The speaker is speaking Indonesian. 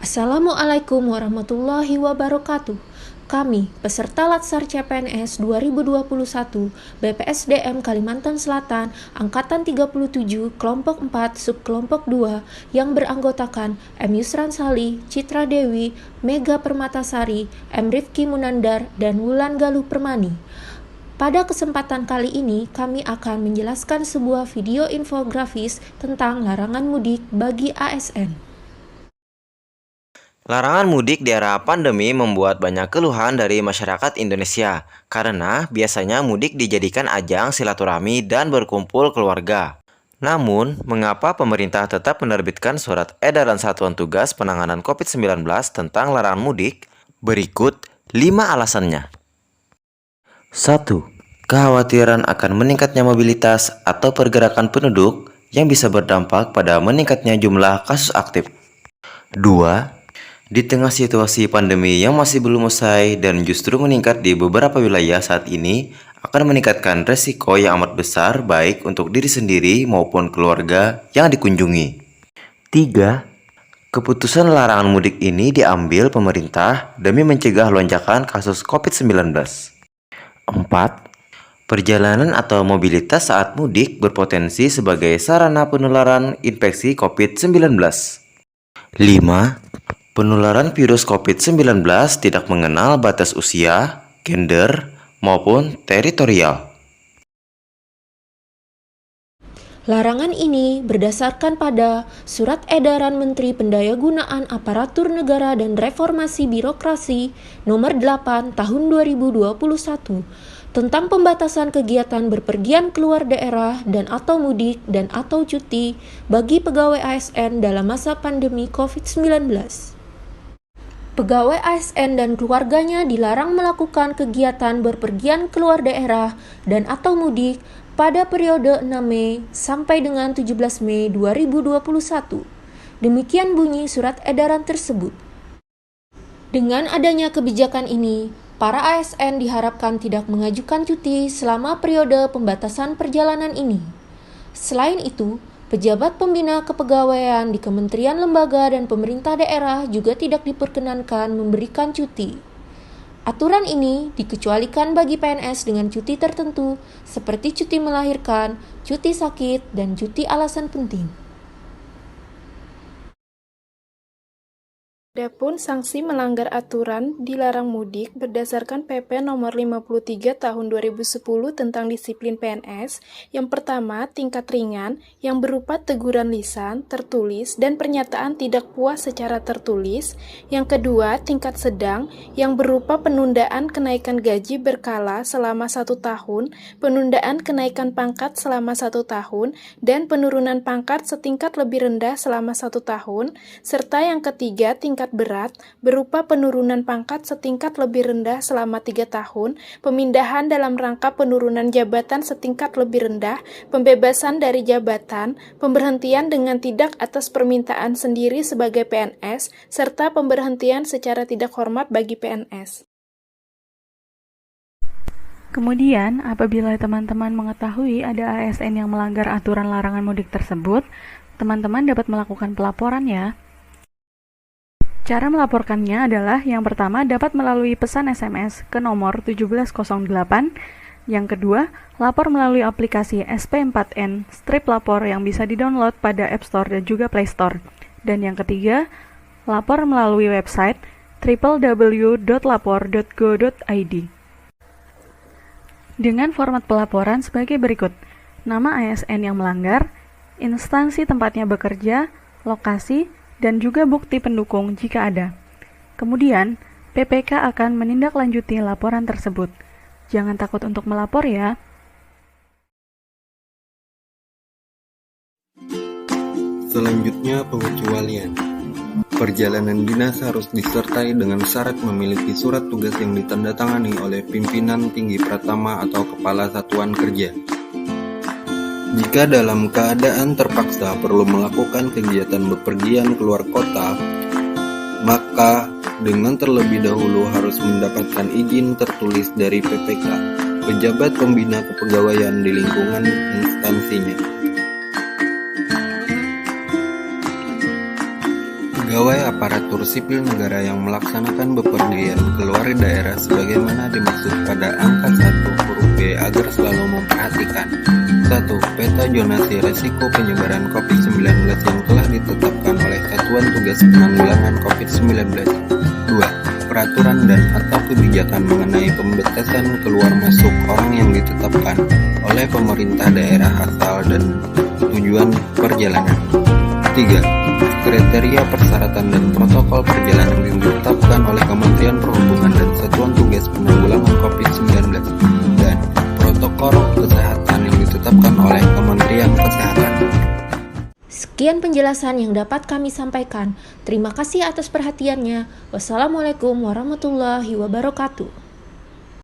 Assalamualaikum warahmatullahi wabarakatuh. Kami, peserta Latsar CPNS 2021 BPSDM Kalimantan Selatan, Angkatan 37, Kelompok 4, Subkelompok 2, yang beranggotakan M. Yusran Sali, Citra Dewi, Mega Permatasari, M. Rifki Munandar, dan Wulan Galuh Permani. Pada kesempatan kali ini, kami akan menjelaskan sebuah video infografis tentang larangan mudik bagi ASN. Larangan mudik di era pandemi membuat banyak keluhan dari masyarakat Indonesia, karena biasanya mudik dijadikan ajang silaturahmi dan berkumpul keluarga. Namun, mengapa pemerintah tetap menerbitkan surat edaran Satuan Tugas Penanganan COVID-19 tentang larangan mudik? Berikut 5 alasannya. 1. Kekhawatiran akan meningkatnya mobilitas atau pergerakan penduduk yang bisa berdampak pada meningkatnya jumlah kasus aktif. 2. Di tengah situasi pandemi yang masih belum usai dan justru meningkat di beberapa wilayah saat ini, akan meningkatkan resiko yang amat besar baik untuk diri sendiri maupun keluarga yang dikunjungi. 3. Keputusan larangan mudik ini diambil pemerintah demi mencegah lonjakan kasus COVID-19. 4. Perjalanan atau mobilitas saat mudik berpotensi sebagai sarana penularan infeksi COVID-19. 5. Penularan virus COVID-19 tidak mengenal batas usia, gender, maupun teritorial. Larangan ini berdasarkan pada Surat Edaran Menteri Pendayagunaan Aparatur Negara dan Reformasi Birokrasi Nomor 8 Tahun 2021 tentang pembatasan kegiatan berpergian keluar daerah dan atau mudik dan atau cuti bagi pegawai ASN dalam masa pandemi COVID-19. Pegawai ASN dan keluarganya dilarang melakukan kegiatan berpergian keluar daerah dan atau mudik pada periode 6 Mei sampai dengan 17 Mei 2021. Demikian bunyi surat edaran tersebut. Dengan adanya kebijakan ini, para ASN diharapkan tidak mengajukan cuti selama periode pembatasan perjalanan ini. Selain itu, pejabat pembina kepegawaian di kementerian, lembaga, dan pemerintah daerah juga tidak diperkenankan memberikan cuti. Aturan ini dikecualikan bagi PNS dengan cuti tertentu seperti cuti melahirkan, cuti sakit, dan cuti alasan penting. Adapun sanksi melanggar aturan dilarang mudik berdasarkan PP nomor 53 tahun 2010 tentang disiplin PNS. Yang pertama, tingkat ringan yang berupa teguran lisan, tertulis, dan pernyataan tidak puas secara tertulis. Yang kedua, tingkat sedang yang berupa penundaan kenaikan gaji berkala selama 1 tahun, penundaan kenaikan pangkat selama 1 tahun, dan penurunan pangkat setingkat lebih rendah selama 1 tahun, serta yang ketiga, tingkat berat berupa penurunan pangkat setingkat lebih rendah selama 3 tahun, pemindahan dalam rangka penurunan jabatan setingkat lebih rendah, pembebasan dari jabatan, pemberhentian dengan tidak atas permintaan sendiri sebagai PNS, serta pemberhentian secara tidak hormat bagi PNS. Kemudian, apabila teman-teman mengetahui ada ASN yang melanggar aturan larangan mudik tersebut, teman-teman dapat melakukan pelaporan ya. Cara melaporkannya adalah yang pertama dapat melalui pesan SMS ke nomor 1708, yang kedua lapor melalui aplikasi SP4N strip lapor yang bisa didownload pada App Store dan juga Play Store, dan yang ketiga lapor melalui website www.lapor.go.id. Dengan format pelaporan sebagai berikut: nama ASN yang melanggar, instansi tempatnya bekerja, lokasi, dan juga bukti pendukung jika ada. Kemudian, PPK akan menindaklanjuti laporan tersebut. Jangan takut untuk melapor ya. Selanjutnya, pengecualian. Perjalanan dinas harus disertai dengan syarat memiliki surat tugas yang ditandatangani oleh pimpinan tinggi pratama atau kepala satuan kerja. Jika dalam keadaan terpaksa perlu melakukan kegiatan bepergian keluar kota, maka dengan terlebih dahulu harus mendapatkan izin tertulis dari PPK, pejabat pembina kepegawaian di lingkungan instansinya. pegawai aparatur sipil negara yang melaksanakan bepergian keluar daerah sebagaimana dimaksud pada angka 1 huruf B agar selalu memperhatikan 1. Peta zonasi resiko penyebaran COVID-19 yang telah ditetapkan oleh Satuan Tugas Penanggulangan COVID-19. 2. Peraturan dan atau kebijakan mengenai pembatasan keluar masuk orang yang ditetapkan oleh pemerintah daerah asal dan tujuan perjalanan. 3. Kriteria persyaratan dan protokol perjalanan yang ditetapkan oleh Kementerian Perhubungan dan Satuan Tugas Penanggulangan COVID-19 dan protokol kesehatan yang ditetapkan oleh Kementerian Kesehatan. Sekian penjelasan yang dapat kami sampaikan. Terima kasih atas perhatiannya. Wassalamualaikum warahmatullahi wabarakatuh.